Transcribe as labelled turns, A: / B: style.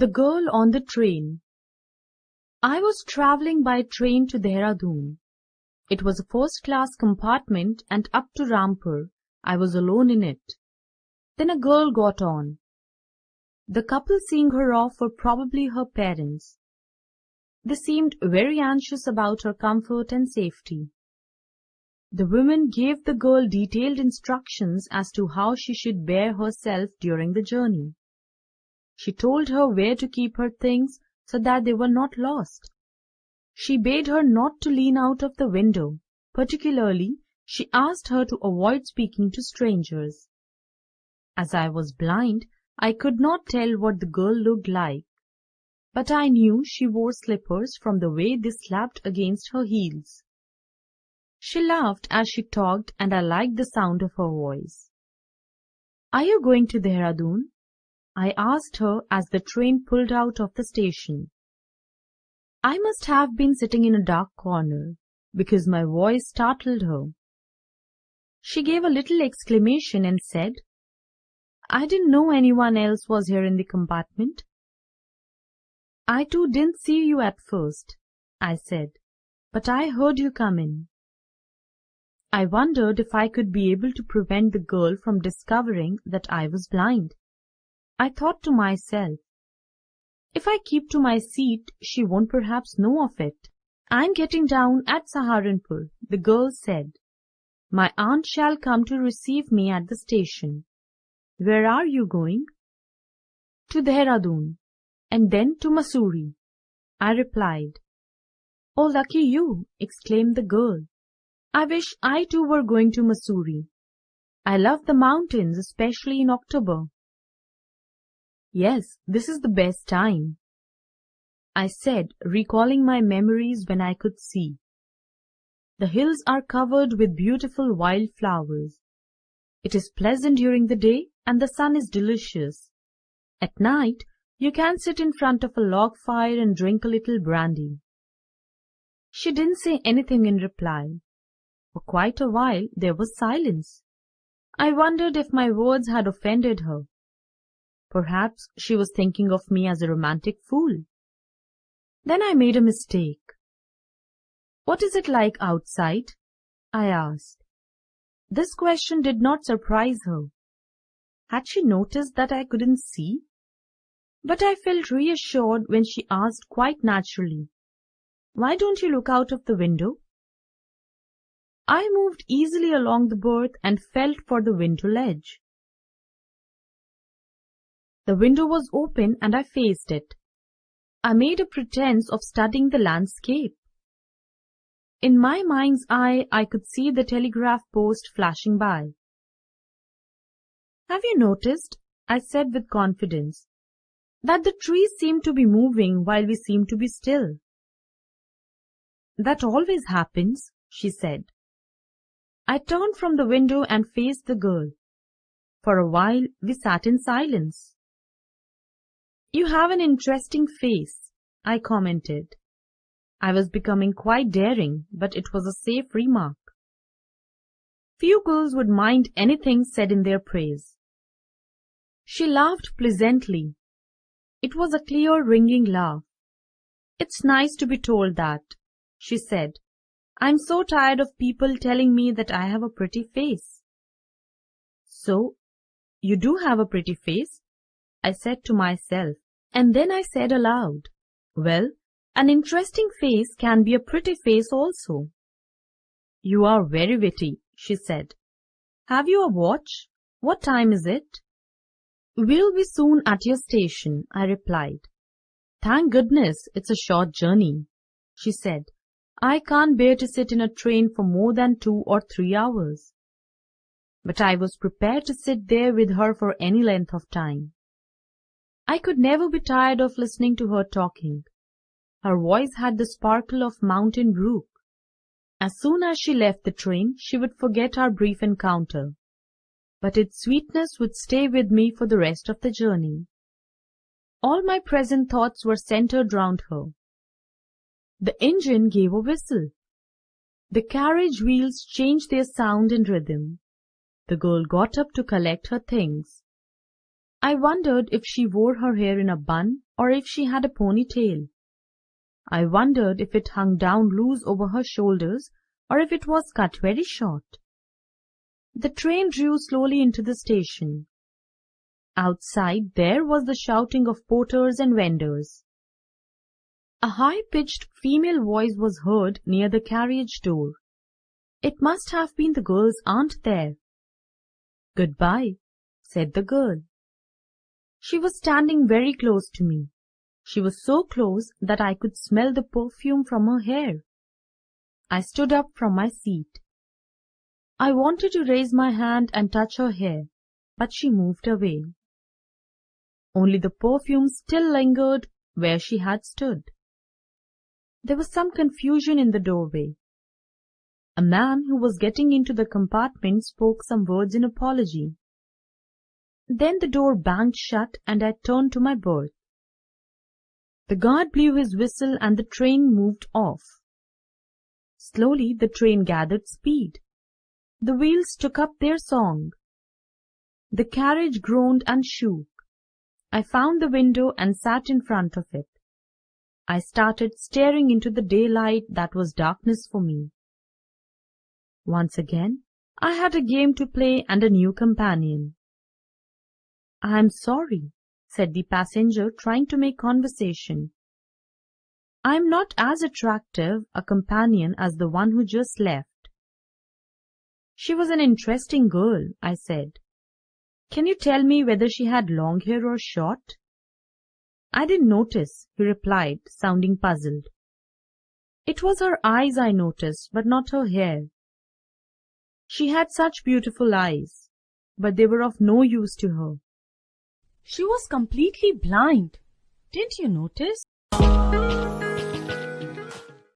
A: The girl on the train. I was travelling by train to Dehradun. It was a first-class compartment and up to Rampur. I was alone in it. Then a girl got on. The couple seeing her off were probably her parents. They seemed very anxious about her comfort and safety. The women gave the girl detailed instructions as to how she should bear herself during the journey. She told her where to keep her things so that they were not lost. She bade her not to lean out of the window. Particularly, she asked her to avoid speaking to strangers. As I was blind, I could not tell what the girl looked like, but I knew she wore slippers from the way they slapped against her heels. She laughed as she talked, and I liked the sound of her voice. "Are you going to Dehradun?" I asked her as the train pulled out of the station. I must have been sitting in a dark corner, because my voice startled her. She gave a little exclamation and said, "I didn't know anyone else was here in the compartment." "I too didn't see you at first," I said, "but I heard you come in." I wondered if I could be able to prevent the girl from discovering that I was blind. I thought to myself, if I keep to my seat, she won't perhaps know of it. "I'm getting down at Saharanpur," the girl said. "My aunt shall come to receive me at the station." "Where are you going?" "To Dehradun, and then to Mussoorie," I replied. "Oh, lucky you!" exclaimed the girl. "I wish I too were going to Mussoorie. I love the mountains, especially in October." "Yes, this is the best time," I said, recalling my memories when I could see. "The hills are covered with beautiful wild flowers. It is pleasant during the day, and the sun is delicious. At night, you can sit in front of a log fire and drink a little brandy." She didn't say anything in reply. For quite a while there was silence. I wondered if my words had offended her. Perhaps she was thinking of me as a romantic fool. Then I made a mistake. "What is it like outside?" I asked. This question did not surprise her. Had she noticed that I couldn't see? But I felt reassured when she asked quite naturally, "Why don't you look out of the window?" I moved easily along the berth and felt for the window ledge. The window was open and I faced it. I made a pretense of studying the landscape. In my mind's eye, I could see the telegraph post flashing by. "Have you noticed," I said with confidence, "that the trees seem to be moving while we seem to be still?" "That always happens," she said. I turned from the window and faced the girl. For a while we sat in silence. "You have an interesting face," I commented. I was becoming quite daring, but it was a safe remark. Few girls would mind anything said in their praise. She laughed pleasantly. It was a clear, ringing laugh. "It's nice to be told that," she said. "I'm so tired of people telling me that I have a pretty face." "So, you do have a pretty face?" I said to myself, and then I said aloud, "Well, an interesting face can be a pretty face also." "You are very witty," she said. "Have you a watch? What time is it?" "We'll be soon at your station," I replied. "Thank goodness it's a short journey," she said. "I can't bear to sit in a train for more than 2 or 3 hours." But I was prepared to sit there with her for any length of time. I could never be tired of listening to her talking. Her voice had the sparkle of mountain brook. As soon as she left the train, she would forget our brief encounter, but its sweetness would stay with me for the rest of the journey. All my present thoughts were centered round her. The engine gave a whistle. The carriage wheels changed their sound and rhythm. The girl got up to collect her things. I wondered if she wore her hair in a bun or if she had a ponytail. I wondered if it hung down loose over her shoulders or if it was cut very short. The train drew slowly into the station. Outside there was the shouting of porters and vendors. A high-pitched female voice was heard near the carriage door. It must have been the girl's aunt there. "Goodbye," said the girl. She was standing very close to me. She was so close that I could smell the perfume from her hair. I stood up from my seat. I wanted to raise my hand and touch her hair, but she moved away. Only the perfume still lingered where she had stood. There was some confusion in the doorway. A man who was getting into the compartment spoke some words in apology. Then the door banged shut and I turned to my berth. The guard blew his whistle and the train moved off. Slowly the train gathered speed. The wheels took up their song. The carriage groaned and shook. I found the window and sat in front of it. I started staring into the daylight that was darkness for me. Once again, I had a game to play and a new companion. "I am sorry," said the passenger, trying to make conversation. "I am not as attractive a companion as the one who just left." "She was an interesting girl," I said. "Can you tell me whether she had long hair or short?" "I didn't notice," he replied, sounding puzzled. "It was her eyes I noticed, but not her hair. She had such beautiful eyes, but they were of no use to her. She was completely blind. Didn't you notice?"